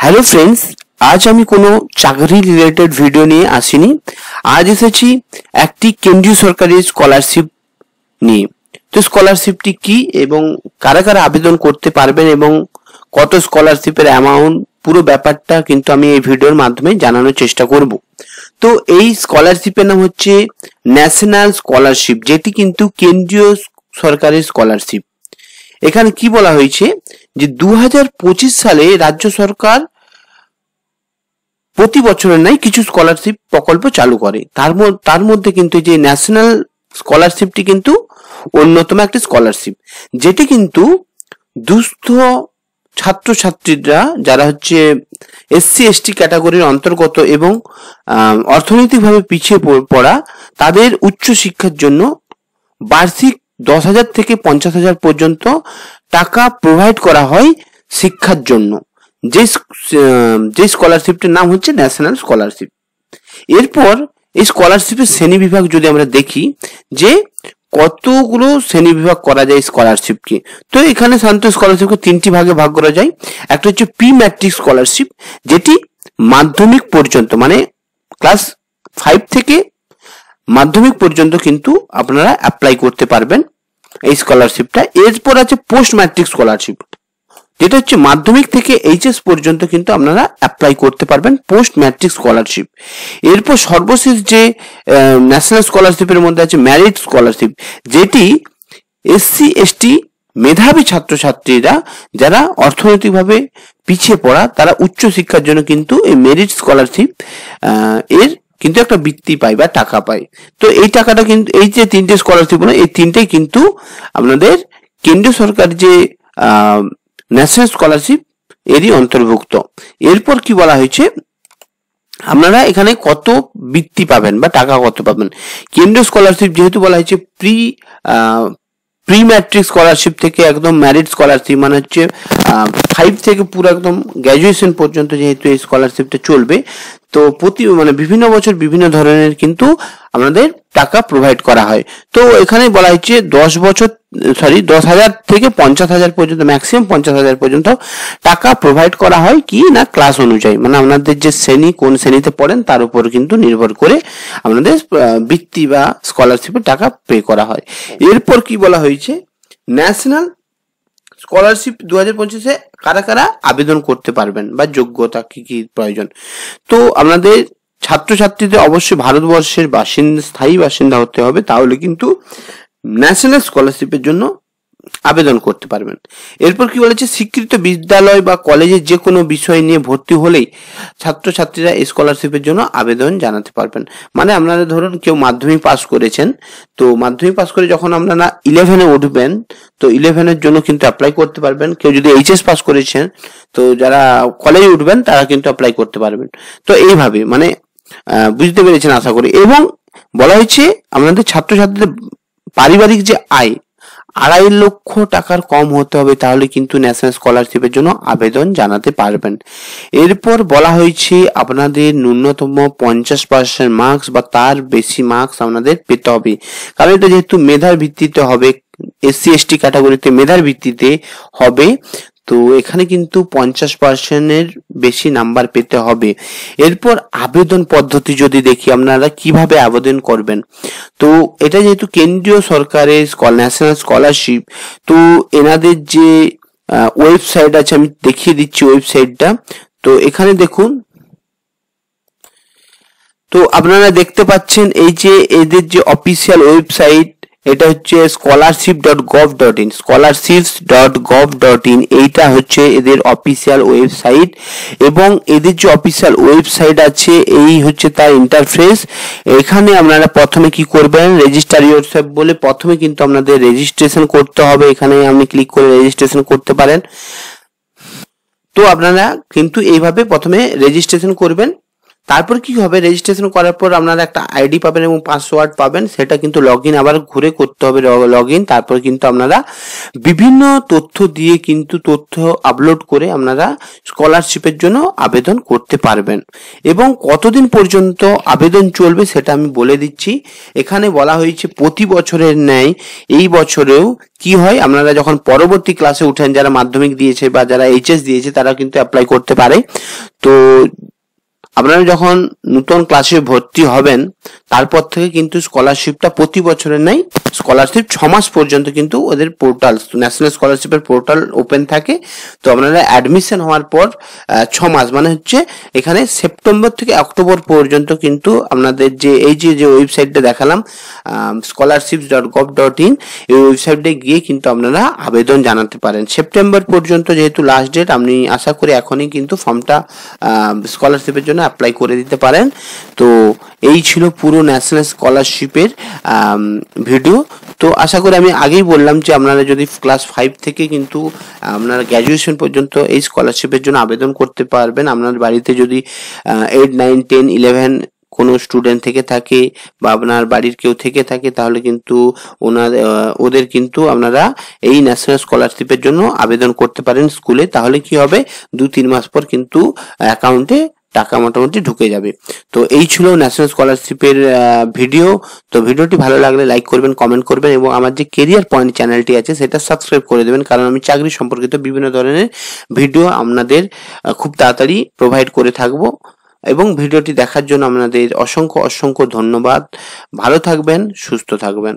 Hello friends, আজ আমি কোনো চাকরি রিলেটেড ভিডিও নিয়ে আসিনি। আজ এসেছি একটি কেন্দ্রীয় সরকারি স্কলারশিপ নিয়ে। তো স্কলারশিপটি কি এবং কারা কারা আবেদন করতে পারবেন এবং কত স্কলারশিপের অ্যামাউন্ট, পুরো ব্যাপারটা কিন্তু আমি এই ভিডিওর মাধ্যমে জানানোর চেষ্টা করব। তো এই স্কলারশিপের নাম হচ্ছে ন্যাশনাল স্কলারশিপ, যেটি কিন্তু কেন্দ্রীয় সরকারি স্কলারশিপ। এখানে কি বলা হয়েছে যে 2025 সালে রাজ্য সরকার প্রতি বছরের নাই কিছু স্কলারশিপ প্রকল্প চালু করে। তার মধ্যে কিন্তু যে ন্যাশনাল স্কলারশিপটি কিন্তু অন্যতম একটি স্কলারশিপ, যেটি কিন্তু দুস্থ ছাত্রছাত্রীরা যারা হচ্ছে এসসি এসটি ক্যাটাগরির অন্তর্গত এবং অর্থনৈতিকভাবে পিছিয়ে পড়া তাদের উচ্চ শিক্ষার জন্য বার্ষিক 10,000 থেকে 50,000 পর্যন্ত টাকা প্রোভাইড করা হয় শিক্ষার জন্য। যে স্কলারশিপটির নাম হচ্ছে ন্যাশনাল স্কলারশিপ। এরপর এই স্কলারশিপের শ্রেণী বিভাগ যদি আমরা দেখি যে কতগুলো শ্রেণী বিভাগ করা যায় স্কলারশিপকে, তো এখানে সাধারণত স্কলারশিপকে তিনটি ভাগে ভাগ করা যায়। একটা হচ্ছে প্রি ম্যাট্রিক স্কলারশিপ, যেটি মাধ্যমিক পর্যন্ত মানে ক্লাস 5 থেকে মাধ্যমিক পর্যন্ত কিন্তু আপনারা অ্যাপ্লাই করতে পারবেন এই স্কলারশিপটা। এরপর আছে পোস্ট ম্যাট্রিক স্কলারশিপ, যেটা হচ্ছে মাধ্যমিক থেকে এইচএস পর্যন্ত কিন্তু আপনারা অ্যাপ্লাই করতে পারবেন পোস্ট ম্যাট্রিক স্কলারশিপ। এরপর সর্বশেষ যে ন্যাশনাল স্কলারশিপের মধ্যে আছে মেরিট স্কলারশিপ, যেটি এসসি এসটি মেধাবী ছাত্রছাত্রীরা যারা অর্থনৈতিকভাবে পিছিয়ে পড়া তারা উচ্চ শিক্ষার জন্য কিন্তু এই মেরিট স্কলারশিপ এর কিন্তু একটা বৃত্তি পায় বা টাকা পায়। তো এই টাকাটা কিন্তু এই যে তিনটে স্কলারশিপ হলো, এই তিনটেই কিন্তু আপনাদের কেন্দ্রীয় সরকার যে ন্যাশনাল স্কলারশিপ এরই অন্তর্ভুক্ত। এরপর কি বলা হয়েছে, আপনারা এখানে কত বৃত্তি পাবেন বা টাকা কত পাবেন। কেন্দ্রীয় স্কলারশিপ যেহেতু বলা হয়েছে প্রি ম্যাট্রিক স্কলারশিপ থেকে একদম ম্যারিট স্কলারশিপ মানে হচ্ছে 5 থেকে পুরো একদম গ্র্যাজুয়েশন পর্যন্ত যেহেতু এই স্কলারশিপটা চলবে, তো বিভিন্ন বছর বিভিন্ন ধরনের কিন্তু আমাদের টাকা প্রোভাইড করা হয়। তো এখানে বলা হচ্ছে 10,000 থেকে 50,000 পর্যন্ত, ম্যাক্সিমাম 50,000 পর্যন্ত টাকা প্রোভাইড করা হয় কি না ক্লাস অনুযায়ী, মানে আপনাদের যে শ্রেণী কোন শ্রেণীতে পড়েন তার উপর কিন্তু নির্ভর করে আপনাদের বৃত্তি বা স্কলারশিপের টাকা পে করা হয়। এরপর কি বলা হয়েছে, ন্যাশনাল স্কলারশিপ 2025-এ কারা কারা আবেদন করতে পারবেন বা যোগ্যতা কি কি প্রয়োজন। তো আপনাদের ছাত্রছাত্রীদের অবশ্যই ভারতবর্ষের স্থায়ী বাসিন্দা হতে হবে, তাহলে কিন্তু ন্যাশনাল স্কলারশিপের জন্য আবেদন করতে পারবেন। এরপর কি বলেছে, স্বীকৃত বিদ্যালয় বা কলেজে যে কোনো বিষয় নিয়ে ভর্তি হলেই ছাত্রছাত্রীরা এই স্কলারশিপের জন্য আবেদন জানাতে পারবেন। মানে আপনারা ধরুন কেউ মাধ্যমিক পাস করেছেন, তো মাধ্যমিক পাস করে যখন আপনারা 11-এ উঠবেন তো 11-এর জন্য কিন্তু অ্যাপ্লাই করতে পারবেন। কেউ যদি এইচএস পাস করেছেন তো যারা কলেজে উঠবেন তারা কিন্তু অ্যাপ্লাই করতে পারবেন। তো এইভাবে মানে বুঝতে পেরেছেন আশা করি। এবং বলা হয়েছে আপনাদের ছাত্রছাত্রীদের পারিবারিক যে আয় 2.5 লক্ষ টাকার কম হতে হবে, তাহলে কিন্তু ন্যাশনাল স্কলারশিপের জন্য আবেদন জানাতে পারবেন। এরপর বলা হয়েছে আপনাদের ন্যূনতম 50% মার্কস বা তার বেশি মার্কস আপনাদের পেতে হবে, কারণ এটা যেহেতু মেধার ভিত্তিতে হবে, এসসি এসটি ক্যাটাগরিতে মেধার ভিত্তিতে হবে, তো এখানে কিন্তু 50%-এর বেশি নাম্বার পেতে হবে। এরপর আবেদন পদ্ধতি যদি দেখি আপনারা কিভাবে আবেদন করবেন, তো এটা যেহেতু কেন্দ্রীয় সরকারের ন্যাশনাল স্কলারশিপ, তো এনাদের যে ওয়েবসাইট আছে আমি দেখিয়ে দিচ্ছি ওয়েবসাইটটা। তো এখানে দেখুন, তো আপনারা দেখতে পাচ্ছেন এই যে এদের যে অফিসিয়াল ওয়েবসাইট, এটা হচ্ছে scholarship.gov.in এইটা হচ্ছে এদের অফিসিয়াল ওয়েবসাইট। এবং এদের যে অফিসিয়াল ওয়েবসাইট আছে এই হচ্ছে তার ইন্টারফেস। এখানে আপনারা প্রথমে কি করবেন, রেজিস্টার ইয়োরসেলফ বলে প্রথমে কিন্তু আপনাদের রেজিস্ট্রেশন করতে হবে। এখানে আপনি ক্লিক করে রেজিস্ট্রেশন করতে পারেন। তো আপনারা কিন্তু এইভাবে প্রথমে রেজিস্ট্রেশন করবেন। তারপর কি হবে, রেজিস্ট্রেশন করার পর আপনারা একটা আইডি পাবেন এবং পাসওয়ার্ড পাবেন, সেটা কিন্তু লগ ইন আবার ঘুরে করতে হবে লগ ইন। তারপর কিন্তু আপনারা বিভিন্ন তথ্য দিয়ে কিন্তু তথ্য আপলোড করে আপনারা স্কলারশিপের জন্য আবেদন করতে পারবেন। এবং কতদিন পর্যন্ত আবেদন চলবে সেটা আমি বলে দিচ্ছি। এখানে বলা হয়েছে প্রতি বছরের ন্যায় এই বছরেও কি হয়, আপনারা যখন পরবর্তী ক্লাসে উঠেন, যারা মাধ্যমিক দিয়েছে বা যারা এইচএস দিয়েছে তারা কিন্তু অ্যাপ্লাই করতে পারে। তো আপনারা যখন নতুন ক্লাসে ভর্তি হবেন তারপর থেকে কিন্তু স্কলারশিপটা প্রতি বছরের নাই, স্কলারশিপ 6 মাস পর্যন্ত কিন্তু ওদের পোর্টাল, ন্যাশনাল স্কলারশিপের পোর্টাল ওপেন থাকে। তো আপনারা অ্যাডমিশন হওয়ার পর 6 মাস মানে হচ্ছে এখানে সেপ্টেম্বর থেকে অক্টোবর পর্যন্ত কিন্তু আপনাদের যে এই যে ওয়েবসাইটটা দেখালাম scholarships.gov.in, এই ওয়েবসাইটে গিয়ে কিন্তু আপনারা আবেদন জানাতে পারেন। সেপ্টেম্বর পর্যন্ত যেহেতু লাস্ট ডেট, আপনি আশা করি এখনই কিন্তু ফর্মটা স্কলারশিপের জন্য অ্যাপ্লাই করে দিতে পারেন। তো এই ছিল পুরো ন্যাশনাল স্কলারশিপের ভিডিও। তো আশা করি আমি আগেই বললাম যে আপনারা যদি ক্লাস 5 থেকে কিন্তু আপনারা গ্র্যাজুয়েশন পর্যন্ত এই স্কলারশিপের জন্য আবেদন করতে পারবেন। আপনার বাড়িতে যদি 8, 9, 10, 11 কোনো স্টুডেন্ট থেকে থাকে বা আপনার বাড়ির কেউ থেকে থাকে, তাহলে কিন্তু ওদের কিন্তু আপনারা এই ন্যাশনাল স্কলারশিপের জন্য আবেদন করতে পারেন স্কুলে। তাহলে কি হবে, 2-3 মাস পর কিন্তু অ্যাকাউন্টে টাকা মোটামুটি ঢুকে যাবে। তো এই ছিল ন্যাশনাল স্কলারশিপের ভিডিও। তো ভিডিওটি ভালো লাগলে লাইক করবেন, কমেন্ট করবেন এবং আমার যে কেরিয়ার পয়েন্ট চ্যানেলটি আছে সেটা সাবস্ক্রাইব করে দেবেন, কারণ আমি চাকরি সম্পর্কিত বিভিন্ন ধরনের ভিডিও আপনাদের খুব তাড়াতাড়ি প্রোভাইড করে থাকবো। এবং ভিডিওটি দেখার জন্য আপনাদের অসংখ্য ধন্যবাদ। ভালো থাকবেন, সুস্থ থাকবেন।